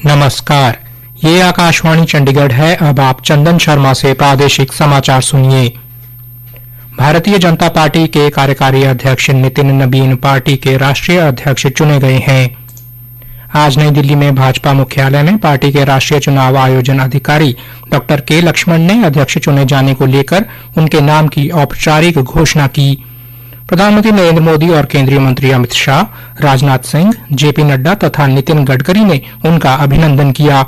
नमस्कार, ये आकाशवाणी चंडीगढ़ है। अब आप चंदन शर्मा से प्रादेशिक समाचार सुनिए। भारतीय जनता पार्टी के कार्यकारी अध्यक्ष नितिन नबीन पार्टी के राष्ट्रीय अध्यक्ष चुने गए हैं। आज नई दिल्ली में भाजपा मुख्यालय में पार्टी के राष्ट्रीय चुनाव आयोजन अधिकारी डॉ के लक्ष्मण ने अध्यक्ष चुने जाने को लेकर उनके नाम की औपचारिक घोषणा की। प्रधानमंत्री नरेंद्र मोदी और केंद्रीय मंत्री अमित शाह, राजनाथ सिंह, जेपी नड्डा तथा नितिन गडकरी ने उनका अभिनंदन किया।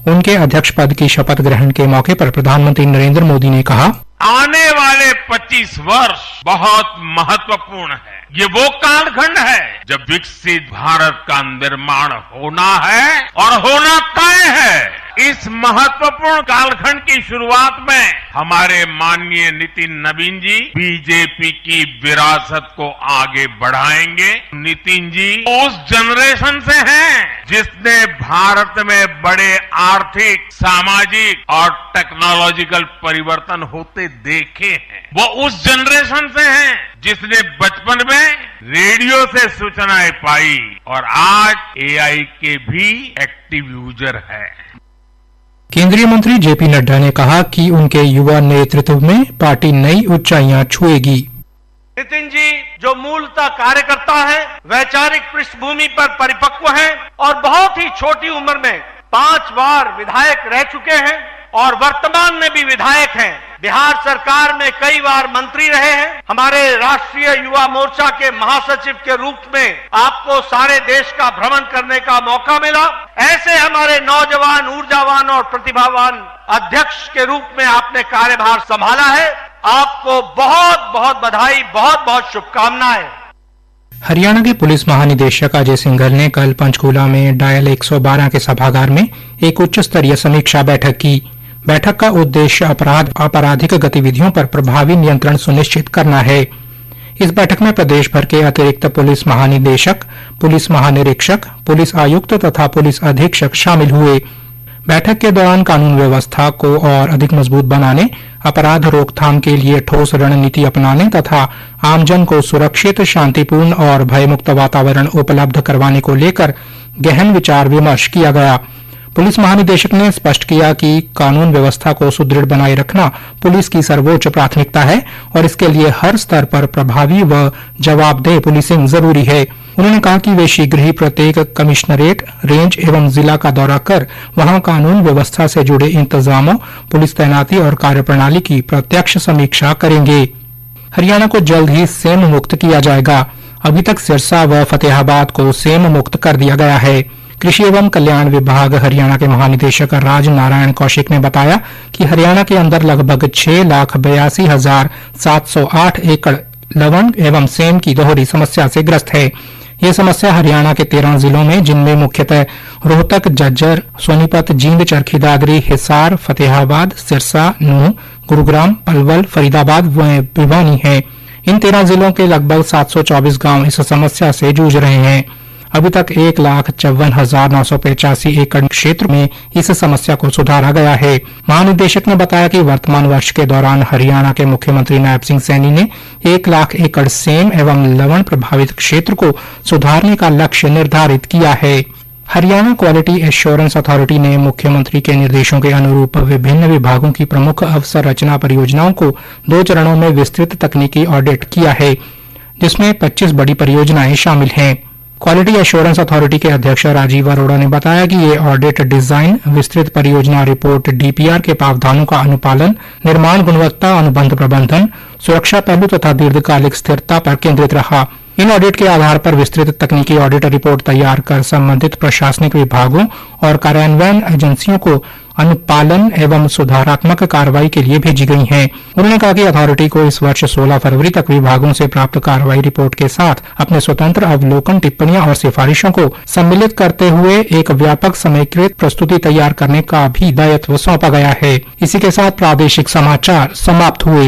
उनके अध्यक्ष पद की शपथ ग्रहण के मौके पर प्रधानमंत्री नरेंद्र मोदी ने कहा, आने वाले 25 वर्ष बहुत महत्वपूर्ण है। ये वो कालखंड है जब विकसित भारत का निर्माण होना है और होना तय है। इस महत्वपूर्ण कालखंड की शुरुआत में हमारे माननीय नितिन नबीन जी बीजेपी की विरासत को आगे बढ़ाएंगे। नितिन जी उस जनरेशन से हैं जिसने भारत में बड़े आर्थिक, सामाजिक और टेक्नोलॉजिकल परिवर्तन होते देखे हैं। वो उस जनरेशन से हैं जिसने बचपन में रेडियो से सूचनाएं पाई और आज एआई के भी एक्टिव यूजर है। केंद्रीय मंत्री जेपी नड्डा ने कहा कि उनके युवा नेतृत्व में पार्टी नई ऊंचाइयां छुएगी। नितिन जी जो मूलतः कार्यकर्ता है, वैचारिक पृष्ठभूमि पर परिपक्व हैं और बहुत ही छोटी उम्र में 5 बार विधायक रह चुके हैं और वर्तमान में भी विधायक हैं। बिहार सरकार में कई बार मंत्री रहे हैं। हमारे राष्ट्रीय युवा मोर्चा के महासचिव के रूप में आपको सारे देश का भ्रमण करने का मौका मिला। ऐसे हमारे नौजवान, ऊर्जावान और प्रतिभावान अध्यक्ष के रूप में आपने कार्यभार संभाला है। आपको बहुत बहुत बधाई, बहुत बहुत शुभकामनाएं। हरियाणा के पुलिस महानिदेशक अजय सिंघल ने कल पंचकूला में डायल 112 के सभागार में एक उच्च स्तरीय समीक्षा बैठक की। बैठक का उद्देश्य आपराधिक गतिविधियों पर प्रभावी नियंत्रण सुनिश्चित करना है। इस बैठक में प्रदेश भर के अतिरिक्त पुलिस महानिदेशक, पुलिस महानिरीक्षक, पुलिस आयुक्त तथा पुलिस अधीक्षक शामिल हुए। बैठक के दौरान कानून व्यवस्था को और अधिक मजबूत बनाने, अपराध रोकथाम के लिए ठोस रणनीति अपनाने तथा आमजन को सुरक्षित, शांतिपूर्ण और भयमुक्त वातावरण उपलब्ध करवाने को लेकर गहन विचार विमर्श किया गया। पुलिस महानिदेशक ने स्पष्ट किया कि कानून व्यवस्था को सुदृढ़ बनाए रखना पुलिस की सर्वोच्च प्राथमिकता है और इसके लिए हर स्तर पर प्रभावी व जवाबदेह पुलिसिंग जरूरी है। उन्होंने कहा कि वे शीघ्र ही प्रत्येक कमिश्नरेट, रेंज एवं जिला का दौरा कर वहां कानून व्यवस्था से जुड़े इंतजामों, पुलिस तैनाती और कार्यप्रणाली की प्रत्यक्ष समीक्षा करेंगे। हरियाणा को जल्द ही सेम मुक्त किया जाएगा। अभी तक सिरसा व फतेहाबाद को सेम मुक्त कर दिया गया है। कृषि एवं कल्याण विभाग हरियाणा के महानिदेशक राज नारायण कौशिक ने बताया कि हरियाणा के अंदर लगभग 6,82,708 एकड़ लवण एवं सेम की दोहरी समस्या से ग्रस्त है। ये समस्या हरियाणा के 13 जिलों में, जिनमें मुख्यतः रोहतक, झज्जर, सोनीपत, जींद, चरखी दादरी, हिसार, फतेहाबाद, सिरसा, नूंह, गुरुग्राम, पलवल, फरीदाबाद व भिवानी है। इन 13 जिलों के लगभग 724 गांव इस समस्या से जूझ रहे हैं। अभी तक 1,54,985 एकड़ क्षेत्र में इस समस्या को सुधारा गया है। महानिदेशक ने बताया कि वर्तमान वर्ष के दौरान हरियाणा के मुख्यमंत्री नायब सिंह सैनी ने 1 लाख एकड़ सेम एवं लवण प्रभावित क्षेत्र को सुधारने का लक्ष्य निर्धारित किया है। हरियाणा क्वालिटी एश्योरेंस अथॉरिटी ने मुख्यमंत्री के निर्देशों के अनुरूप विभिन्न विभागों की प्रमुख अवसंरचना परियोजनाओं को 2 चरणों में विस्तृत तकनीकी ऑडिट किया है, जिसमें 25 बड़ी परियोजनाएं शामिल हैं। क्वालिटी एश्योरेंस अथॉरिटी के अध्यक्ष राजीव अरोड़ा ने बताया कि ये ऑडिट डिजाइन, विस्तृत परियोजना रिपोर्ट, डीपीआर के प्रावधानों का अनुपालन, निर्माण गुणवत्ता, अनुबंध प्रबंधन, सुरक्षा पहलू तथा दीर्घकालिक स्थिरता पर केंद्रित रहा। इन ऑडिट के आधार पर विस्तृत तकनीकी ऑडिट रिपोर्ट तैयार कर संबंधित प्रशासनिक विभागों और कार्यान्वयन एजेंसियों को अनुपालन एवं सुधारात्मक कार्रवाई के लिए भेजी गई हैं। उन्होंने कहा कि अथॉरिटी को इस वर्ष 16 फरवरी तक विभागों से प्राप्त कार्रवाई रिपोर्ट के साथ अपने स्वतंत्र अवलोकन, टिप्पणियां और सिफारिशों को सम्मिलित करते हुए एक व्यापक समेकित प्रस्तुति तैयार करने का भी दायित्व सौंपा गया है। इसी के साथ प्रादेशिक समाचार समाप्त हुए।